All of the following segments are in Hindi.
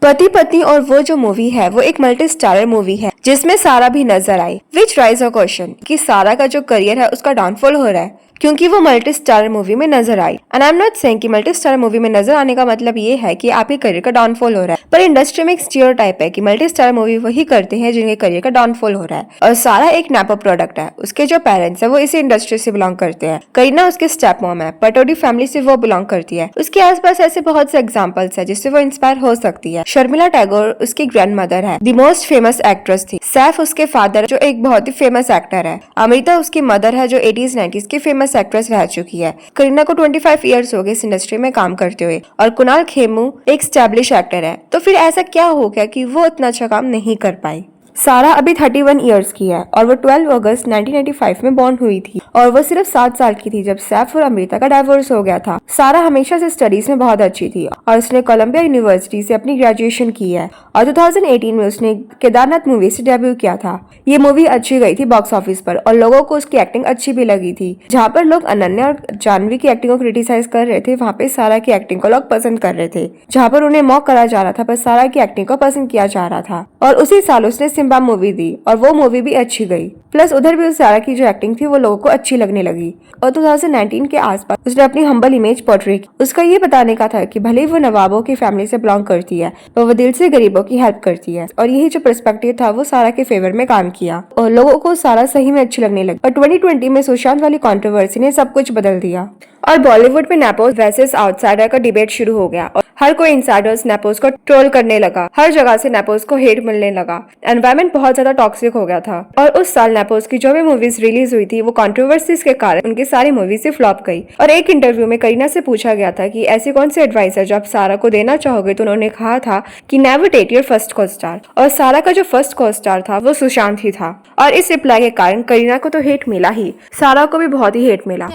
पति पत्नी और वो जो मूवी है वो एक मल्टी स्टारर मूवी है जिसमें सारा भी नजर आई। विच राइज अ क्वेश्चन कि सारा का जो करियर है उसका डाउनफॉल हो रहा है क्योंकि वो मल्टी स्टारर मूवी में नजर आई। And I am not saying कि मल्टी स्टारर मूवी में नजर आने का मतलब ये है कि आपके करियर का डाउनफॉल हो रहा है, पर इंडस्ट्री में एक स्टीरियोटाइप है कि मल्टी स्टारर मूवी वही करते हैं जिनके करियर का डाउनफॉल हो रहा है। और सारा एक नेपो प्रोडक्ट है, उसके जो पेरेंट्स है वो इसी इंडस्ट्री से बिलोंग करते हैं। करीना उसके स्टेप मॉम है, पटौडी फैमिली से वो बिलोंग करती है। उसके आसपास ऐसे बहुत से एग्जाम्पल्स है जिससे वो इंस्पायर हो सकती है। शर्मिला टैगोर उसकी ग्रैंड मदर है, द मोस्ट फेमस एक्ट्रेस थी। सैफ उसके फादर जो एक बहुत ही फेमस एक्टर है। अमृता उसकी मदर है जो 80s 90s की फेमस एक्ट्रेस रह चुकी है। करीना को 25 इयर्स हो गए इस इंडस्ट्री में काम करते हुए। और कुणाल खेमू एक स्टैब्लिश एक्टर है। तो फिर ऐसा क्या हो गया कि वो इतना अच्छा काम नहीं कर पाई। सारा अभी 31 इयर्स की है और वो 12 अगस्त 1995 में बॉर्न हुई थी और वो सिर्फ 7 साल की थी जब सैफ और अमृता का डाइवोर्स हो गया था। सारा हमेशा से स्टडीज में बहुत अच्छी थी और उसने कोलंबिया यूनिवर्सिटी से अपनी ग्रेजुएशन की है और 2018 में उसने केदारनाथ मूवी से डेब्यू किया था। ये मूवी अच्छी गई थी बॉक्स ऑफिस पर और लोगों को उसकी एक्टिंग अच्छी भी लगी थी। जहाँ पर लोग अनन्या और जानवी की एक्टिंग को क्रिटिसाइज कर रहे थे, वहाँ पे सारा की एक्टिंग को लोग पसंद कर रहे थे। जहाँ पर उन्हें मॉक करा जा रहा था पर सारा की एक्टिंग को पसंद किया जा रहा था। और उसी साल उसने सिम्बा मूवी दी और वो मूवी भी अच्छी गई। प्लस उधर भी उस सारा की जो एक्टिंग थी वो लोगों को अच्छी लगने लगी। और 2019 के आसपास उसने अपनी हम्बल इमेज पोर्ट्रे की। उसका ये बताने का था कि भले ही वो नवाबों की फैमिली से बिलोंग करती है तो वो दिल से गरीबों की हेल्प करती है। और यही जो पर्सपेक्टिव था वो सारा के फेवर में काम किया और लोगों को सारा सही में अच्छी लगने लगी। और 2020 में सुशांत वाली कंट्रोवर्सी ने सब कुछ बदल दिया और बॉलीवुड में नेपोज वर्सेस आउटसाइडर का डिबेट शुरू हो गया और हर कोई इनसाइडर्स नेपोज को ट्रोल करने लगा। हर जगह से नेपोज को हेट मिलने लगा। एनवायरमेंट बहुत ज्यादा टॉक्सिक हो गया था और उस साल नेपोज की जो भी मूवीज रिलीज हुई थी वो कंट्रोवर्सीज के कारण उनकी सारी मूवीज से फ्लॉप गई। और एक इंटरव्यू में करीना से पूछा गया था कि ऐसी कौन सी एडवाइस है जो आप सारा को देना चाहोगे, तो उन्होंने कहा था कि नेवर डेट योर फर्स्ट को स्टार। और सारा का जो फर्स्ट को स्टार था वो सुशांत ही था और इस रिप्लाई के कारण करीना को तो हेट मिला ही, सारा को भी बहुत ही हेट मिला।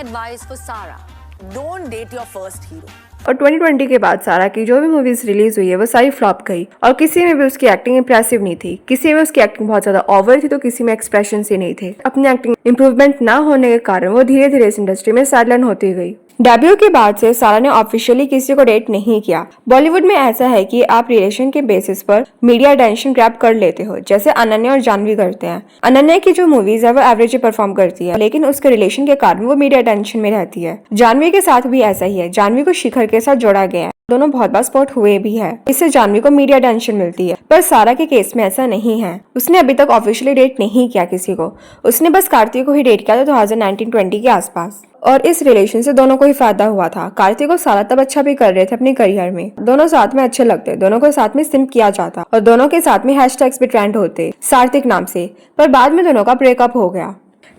Don't date your first hero. और 2020 के बाद सारा की जो भी मूवीज रिलीज हुई है वो सारी फ्लॉप गई और किसी में भी उसकी एक्टिंग इंप्रेसिव नहीं थी। किसी में उसकी एक्टिंग बहुत ज्यादा ओवर थी तो किसी में एक्सप्रेशन ही नहीं थे। अपनी एक्टिंग इंप्रूवमेंट ना होने के कारण वो धीरे धीरे इस इंडस्ट्री में साइडलाइन होती गई। डेब्यू के बाद से सारा ने ऑफिशियली किसी को डेट नहीं किया। बॉलीवुड में ऐसा है कि आप रिलेशन के बेसिस पर मीडिया अटेंशन ग्रैब कर लेते हो, जैसे अनन्या और जानवी करते हैं। अनन्या की जो मूवीज है वो एवरेज परफॉर्म करती है लेकिन उसके रिलेशन के कारण वो मीडिया अटेंशन में रहती है। जानवी के साथ भी ऐसा ही है। जानवी को शिखर के साथ जोड़ा गया है, दोनों बहुत बार स्पॉट हुए भी है, इससे जानवी को मीडिया अटेंशन मिलती है। पर सारा के केस में ऐसा नहीं है। उसने अभी तक ऑफिशियली डेट नहीं किया किसी को, उसने बस कार्तिक को ही डेट किया था 2019-20 के आसपास और इस रिलेशन से दोनों को ही फायदा हुआ था। कार्तिक और सारा तब अच्छा भी कर रहे थे अपने करियर में, दोनों साथ में अच्छे लगते, दोनों को साथ में सिम्प किया जाता और दोनों के साथ में हैशटैग्स भी ट्रेंड होते सार्थिक नाम से। पर बाद में दोनों का ब्रेकअप हो गया।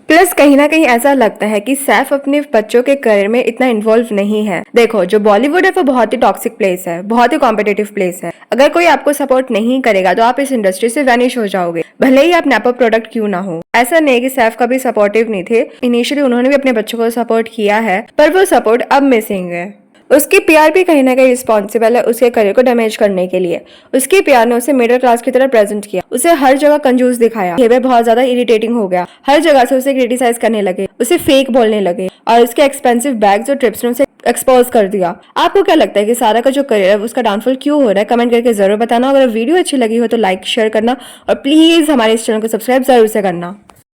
प्लस कहीं ना कहीं ऐसा लगता है कि सैफ अपने बच्चों के करियर में इतना इन्वॉल्व नहीं है। देखो जो बॉलीवुड है वो बहुत ही टॉक्सिक प्लेस है, बहुत ही कॉम्पिटिटिव प्लेस है। अगर कोई आपको सपोर्ट नहीं करेगा तो आप इस इंडस्ट्री से वैनिश हो जाओगे, भले ही आप नेपो प्रोडक्ट क्यों ना हो। ऐसा नहीं कि सैफ कभी सपोर्टिव नहीं थे, इनिशियली उन्होंने भी अपने बच्चों को सपोर्ट किया है पर वो सपोर्ट अब मिसिंग है। उसकी पीआर भी कहीं ना कहीं रिस्पॉन्सिबल है उसके करियर को डैमेज करने के लिए। उसकी पीआर ने उसे मिडिल क्लास की तरह प्रेजेंट किया, उसे हर जगह कंजूस दिखाया, बिहेवियर बहुत ज्यादा इरिटेटिंग हो गया, हर जगह से उसे क्रिटिसाइज करने लगे, उसे फेक बोलने लगे और उसके एक्सपेंसिव बैग्स और ट्रिप्स ने उसे एक्सपोज कर दिया। आपको क्या लगता है कि सारा का जो करियर है उसका डाउनफॉल क्यों हो रहा है? कमेंट करके जरूर बताना। अगर वीडियो अच्छी लगी हो तो लाइक शेयर करना और प्लीज हमारे इस चैनल को सब्सक्राइब जरूर से करना।